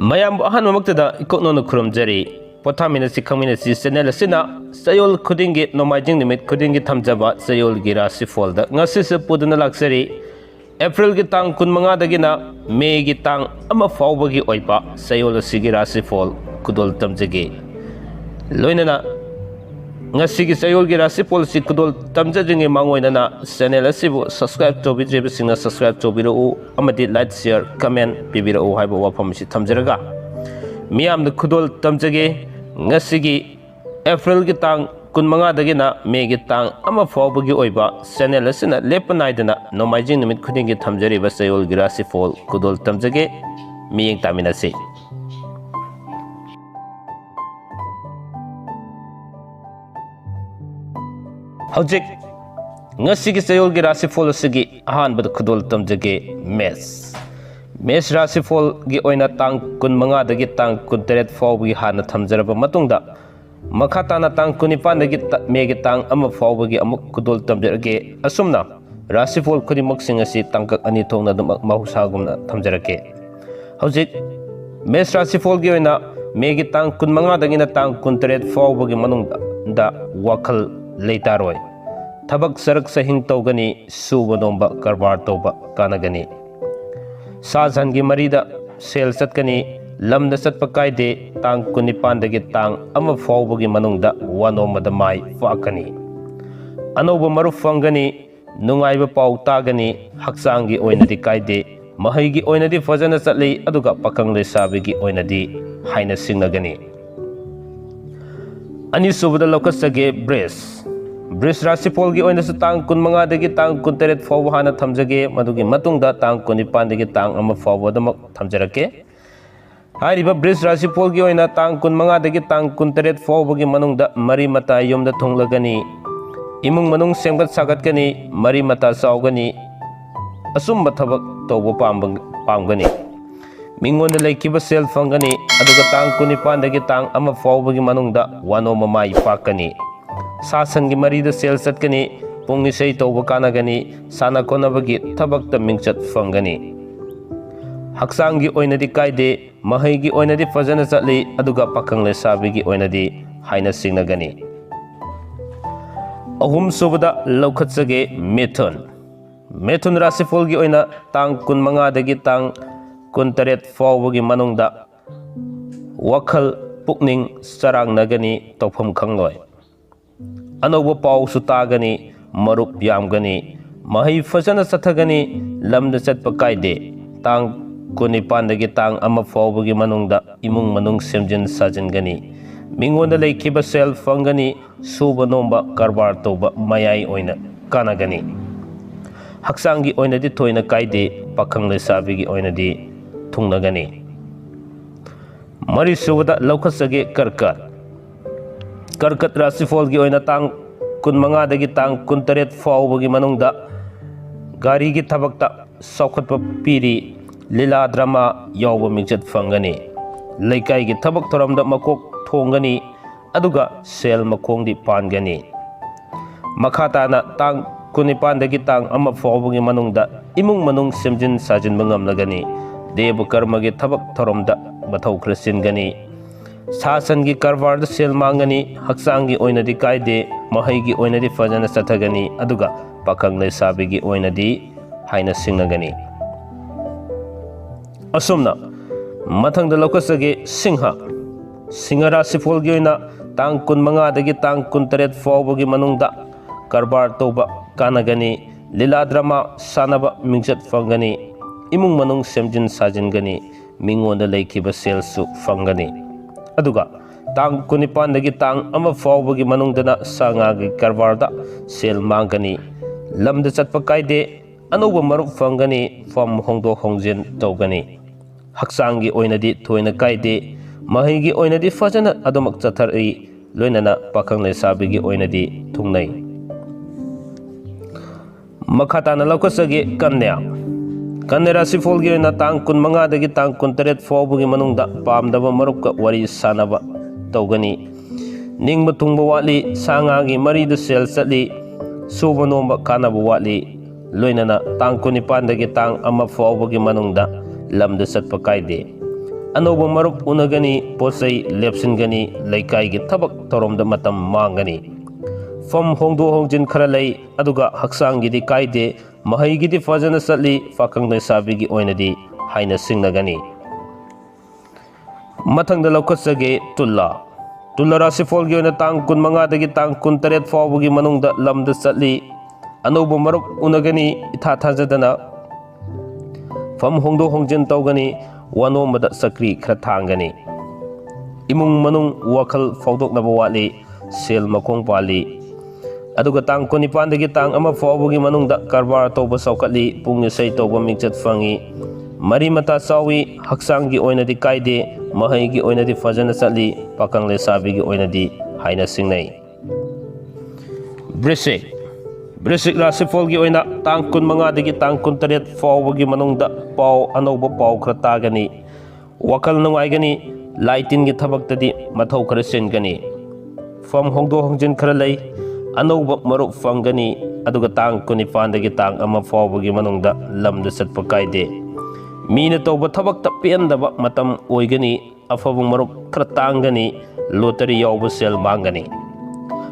ꯃꯌꯥꯝ ꯑꯍꯥꯟꯕꯃꯛꯇꯗ ꯏꯀꯣꯛꯅꯣꯅ ꯈꯨꯔꯨꯝꯖꯔꯤ ꯄꯣꯊꯥꯃꯤꯅꯁꯤ ꯈꯪꯃꯤꯟꯅꯁꯤ ꯆꯦꯅꯦꯜ ꯑꯁꯤꯅ ꯆꯌꯣꯜ ꯈꯨꯗꯤꯡꯒꯤ ꯅꯣꯡꯃꯥꯏꯖꯤꯡ ꯅꯨꯃꯤꯠ ꯈꯨꯗꯤꯡꯒꯤ ꯊꯝꯖꯕ ꯆꯌꯣꯜꯒꯤ ꯔꯥꯁꯤꯐꯣꯜꯗ ꯉꯁꯤꯁꯨ ꯄꯨꯗꯨꯅ ꯂꯥꯛꯆꯔꯤ ꯑꯦꯄ꯭ꯔꯤꯜꯒꯤ ꯇꯥꯡ 25ꯗꯒꯤꯅ ꯃꯦꯒꯤ ꯇꯥꯡ 1 ꯐꯥꯎꯕꯒꯤ ꯑꯣꯏꯕ ꯆꯌꯣꯜ ꯑꯁꯤꯒꯤ ꯔꯥꯁꯤꯐꯣꯜ ꯈꯨꯗꯣꯜ ꯇꯝꯖꯒꯦ ꯂꯣꯏꯅꯅ ngasi sayol gi rasifol si kudol tamjajingi mangoinana channel asibu subscribe tobidrebisingna subscribe tobirau amadi like share comment pibirau haiba wafam si thamjaraga miyamna kudol tamjage ngasi gi april gi tang 25 dagina me gi tang ama fawbagi oiba channel asina lepanaidana nomaijing numit khudingi thamjariba sayol gi rasifol kudol tamjage miyeng taminasi Hojik ngasi sayol gi rasifol asigi ahanbada khudol tamjage mes rasifol gi oina tang 25 dagi tang 13 fawbagi hana thamjaraba matungda makhatana tang 19 dagi megi tang ama fawbagi amuk khudol tamjarage asumna rasifol khudimok singasi tangkak ani thongna dumak mahusagumna thamjarake hojik mes rasifol gi oina megi tang 25 dagi na tang 13 fawbagi manungda da wakhal leitaroi tabak sarak sahing tawgani suba nomba karbar tawba kanagani sajan gi marida sel satkani lamda satpa kaide tang 19 dagi tang ama fawbagi manungda wanomada mai fakani anoba maruf fangani nungaiba paw tagani haksangi oinadi kaide mahai gi oinadi fajana chatlei aduga pakang lesabi gi oinadi haina singnagani ani subada lokasage Bris rasifol gi oina sa tang 25 dagi tang 13 fawba hana thamjage madugi matungda tang 19 dagi tang ama fawba damak thamjarake hariba bris rasifol gi oina tang 25 dagi tang 13 fawba gi manungda mari mata yumda thonglagani imung manung semgat sagat kani mari mata saugani asumba thabak tawba pamgani mingonda laikiba sel fangani aduga tang 19 dagi tang ama fawba gi manungda wanoma mai pakani sasan gi marida sel satkani pungni sei tawba kanagani sana konabagi thabakta mingchat fangani haksang gi oinadi kaide mahai gi oinadi fajana chatli aduga pakang le sabi gi oinadi haina singnagani ahum subada laukhatsage methun rasifol gi oina tang 25 dagi tang 13 fawbagi manungda wakhal pukning sarang nagani tawpham khangloi anoba paw sutagani marup yamgani mahai fajana sathagani lamda chatpa kaide tang 19 dagi tang ama fawbagi manungda imung manung semjin sajingani mingonda laikhiba sel fangani suba nomba karbar toba mayai oina kanagani haksangi oinadi thoina kaide pakhang lesabigi oinadi thungnagani mari subada laukhasage karkat rasifol gi oina tang 25 dagi tang 13 fawbagi manungda gari gi thabakta saukhatpa piri lila drama yawba mingchat fangani laikai gi thabak thoramda makok thongani aduga sel makhongdi pangani makhatana tang 19 dagi tang ama fawbagi manungda imung manung semjin sajin mangamlagani debu karma gi thabak thoramda mathau khrisingani sasan gi karwar da sel mangani haksang gi oinadi kaide mahai gi oinadi fajana sathagani aduga pakang le sabi gi oinadi haina singnagani asumna mathang da lokasage singha rasifol gi oina tang 25 dagi tang 13 fawbagi manungda karbar toba kanagani lila drama sanaba mingchat fangani imung manung semjin sajingani mingonda laikhiba selsu fangani aduga tang 19 dagi tang ama fawbagi manungdana sanga gi karwarda sel mangani lamda chatpa kaide anoba marup fangani fam hongdo hongjen tawgani haksangi oinadi thoina kaide mahai gi oinadi fajana adumak chathari loinana pakhang le sabigi oinadi thungnai makhatana laukasage kanya rasifol gi oina tang 25 dagi tang 13 fawbagi manungda pamdaba marupka wari sanaba tawgani ningba thungba watli sanga gi marida sel chatli suba nomba kanaba watli loinana tang 19 dagi tang ama fawbagi manungda lamda satpa kaide अनौब मरुप उनगनी पोचई लेप्सिनगनी लेकाई थबक तौरमदा मतम मांगनी फम होंदो होंजिन खरा लई अदुगा हक्सांगिदी कायदे महैगिदी फजन चली पाखंग लेसाबीगी ओइनदी हाइना सिंगनगनी मथंगदा लौखसगे तुल्ला राशिफॉल की तांग 15 तांग 19 फाउबगी मनुंगदा lambda चली अनौब मरुप उनगनी इथा थाजदना फम होंदो होंजिन तौगनी वानोमदा सक्री खरा थांगनी इमुंग मनुंग वखल फौदोकनबा वाली सेल मखोंग पाली अदुगा तांग 19 तांग अमा फाउबगी मनुंगदा कारबार तौबा सौकली पुंग सै तौबा मिंगचत फंगी मरी मता चावी हक्सांगी ओइनदी कायदे महैगी ओइनदी फजन चली पाखंग लेसाबीगी ओइनदी हाइना सिंगनै वृश्चिक राशिफॉल की ओइना तांग 15 तांग 19 फाउबगी मनुंगदा पाव अनौबा पाव खरा तागनी वखल नुंगाइगनी लाइटिन की थबक्तदी मथौ खरा सेनगनी फम होंदो होंजिन खरा लई अनौबा मरुप फंगनी अदुगा तांग 19 तांग अमा फाउबगी मनुंगदा लमदा चटपा कायदे मीना तौबा थबक्ता पेंदबा मतम ओइगनी अफब मरुप खरा तांगनी लोटरी यावबा सेल मांगनी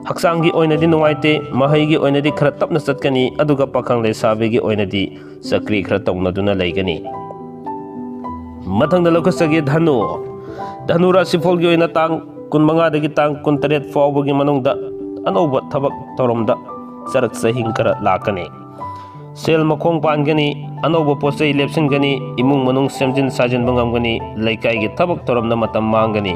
हक्सांगी ओइनदी नुंगाइते महैगी ओइनदी खरा तपना चटकनी अदुगा पाखंग लेसाबीगी ओइनदी सक्री खरा तौनदुना लैगनी मथंगदा लौखसगे धनु राशिफॉल की ओइना तांग 15 तांग 19 फाउबगी मनुंगदा अनौबा थबक तौरमदा चरक सहिंग खरा लाकनी सेल मखोंग पानगनी अनौब पोचई लेप्सिनगनी इमुंग मनुंग सेमजिन साजिन बंगमगनी लेकाई थबक तौरमदा मतम मांगनी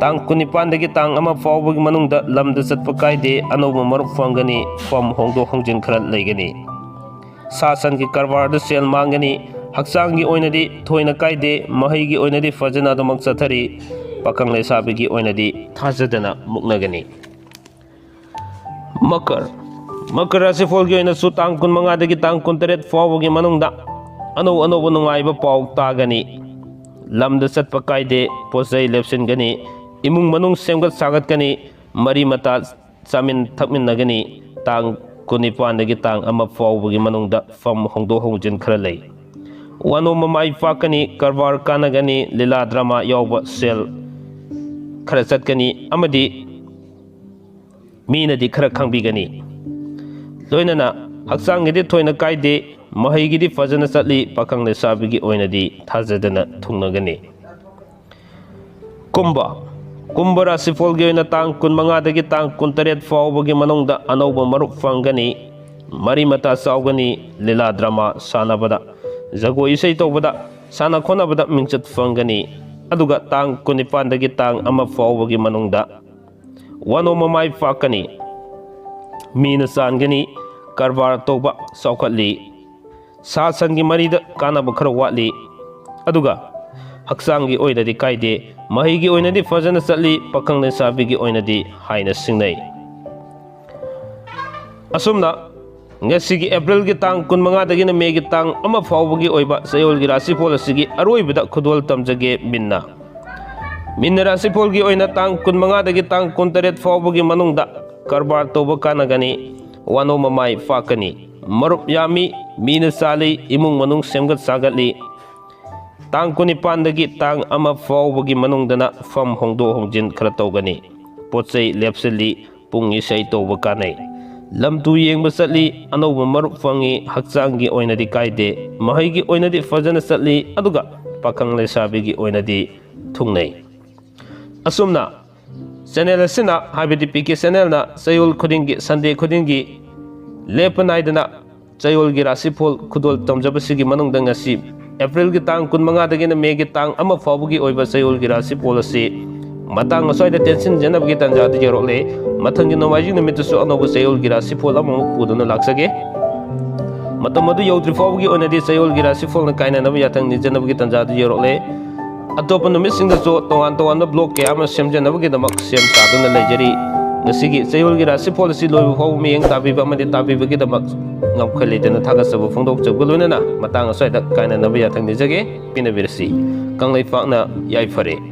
तांग 19 तांग अमा फाउबगी मनुंगदा लमदा चटपा कायदे अनौब मरुप फंगनी फम होंदो होंजिन खरा लेगनी सासन की कारबार सेल मांगनी हक्सांगी ओइनदी थोइना कायदे महैगी ओइनदी फजना दमक चथरी पाखंग लेसाबीगी ओइनदी थाजदना मुक्नगनी मकर राशिफॉल की ओइना तांग 15 तांग 19 फाउबगी मनुंगदा अनौब नुंगाइबा पाव तागनी लमदा चटपा कायदे पोचई लेप्सिनगनी इमुंग मनुंग सेमगत सागतकनी मरी मता चामिन थकमिनगनी तांग 19 तांग अमा फाउबगी मनुंगदा फम होंदो होंजिन खरा लई वानो ममाई पाकनी कारबार कानगनी लीला ड्रामा यावबा सेल खरा चटकनी अमदी मीनदी खरा खंगबीगनी लोइनना हक्सांगिदी थोइना कायदे महैगिदी फजन चली पाखंग लेसाबीगी ओइनदी थाजदना थुंगनगनी कुंभ राशिफॉल की ओइना तांग 15 तांग 19 फाउबगी मनुंगदा अनौबा मरुप फंगनी मरी मता चावगनी लीला ड्रामा सानबदा जगो इसै तौबदा साना खोनबदा मिंगचत फंगनी अदुगा तांग 19 तांग अमा फाउबगी मनुंगदा वानो ममाई पाकनी मीना चानगनी कारबार तौबा सौखली सा सन की मरीद कानब खरा वाली अदुगा हक्सांगी ओइनदी कायदे महैगी ओइनदी फजन चली पाखंग लेसाबीगी ओइनदी हाइना सिंगनै असुमना ngasiगी एप्रिल की तांग 15 मे की तांग अमा फाउबगी ओइबा चयोलगी राशिफॉल असिगी अरोइबदा खुदोल तमजगे मिन्ना राशिफॉल की ओइना तांग 15 तांग 19 फाउबगी मनुंगदा कारबार तौबा कानगनी वानो ममाई पाकनी मरुप यामी मीना चाली इमुंग मनुंग सेमगत सागतली तांग 19 तांग अमा फाउबगी मनुंगदना फम होंदो होंजिन खरा तौगनी पोचई लेप्सली पुंग इसै तौबा कानै लमतु येंबा चली अनौब मरुप फंगी हक्सांगी ओइनदी कायदे महैगी ओइनदी फजन चली अदुगा पाखंग लेसाबीगी ओइनदी थुंगनै असुमना चैनल असिना हाबिदि पीके चैनल ना चयोल खुदिंगी संडे खुदिंगी लेपनाइदना चयोलगी राशिफॉल खुदोल तमजबसिगी मनुंगदा ngasi एप्रिल की तांग 15 मे की तांग अमा फाउबगी ओइबा चयोलगी राशिफॉल असि matang aswai da tension janab gi tanja de jorole mathang gi nomaji nimit su anobu sayol gi rasifol amuk puduna laksage matam madu yaudri faw gi onadi sayol gi rasifol na kaina nabu yatang ni janab gi tanja de jorole atop numit sing da so tongan tongan da block ke ama sem janab gi damak sem ta duna lejari ngasigi sayol gi rasifol si loy faw mi eng tabi ba madi tabi ba gi damak ngam khale de na thaga sabu phongdok chaguluna na matang aswai da kaina nabu yatang ni jage pina virsi kanglai fa na yai fare